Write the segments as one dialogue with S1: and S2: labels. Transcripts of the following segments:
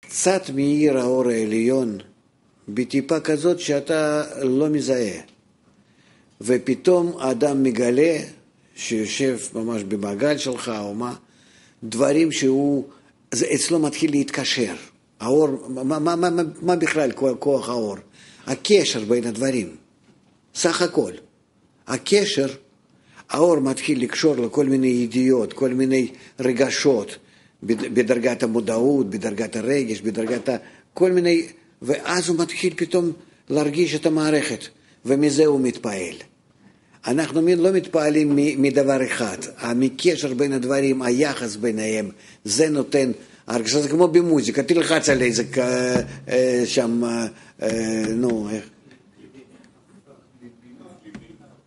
S1: קצת מאיר האור העליון, בטיפה כזאת שאתה לא מזהה. ופתאום האדם מגלה, שיושב ממש במעגל שלך או מה, דברים זה אצלו מתחיל להתקשר. האור, מה בכלל כוח האור? הקשר בין הדברים. סך הכל. הקשר, האור מתחיל לקשור לכל מיני ידיעות, כל מיני רגשות, בדרגת המודעות, בדרגת הרגש, כל מיני, ואז הוא מתחיל פתאום להרגיש את המערכת, ומזה הוא מתפעל. אנחנו לא מתפעלים מדבר אחד, מקשר בין הדברים, היחס ביניהם, זה נותן הרגשה, זה כמו במוזיקה, תלחץ על איזה שם,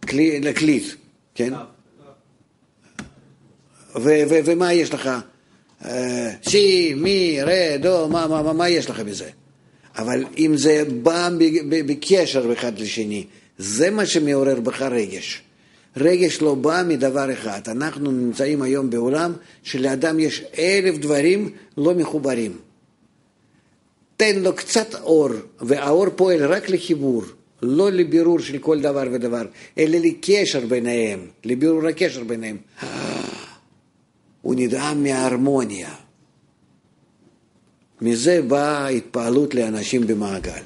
S1: קליט, כן? ומה יש לך? סי, מי, רה, דו, מה יש לך בזה? אבל אם זה בא בקשר אחד לשני, זה מה שמעורר בך רגש. רגש לא בא מדבר אחד. אנחנו נמצאים היום בעולם שלאדם יש 1,000 דברים לא מחוברים. תן לו קצת אור, והאור פועל רק לחיבור, לא לבירור של כל דבר ודבר, אלא לקשר ביניהם, לבירור הקשר ביניהם. הוא נדהם מההרמוניה. מזה באה התפעלות לאנשים במעגל.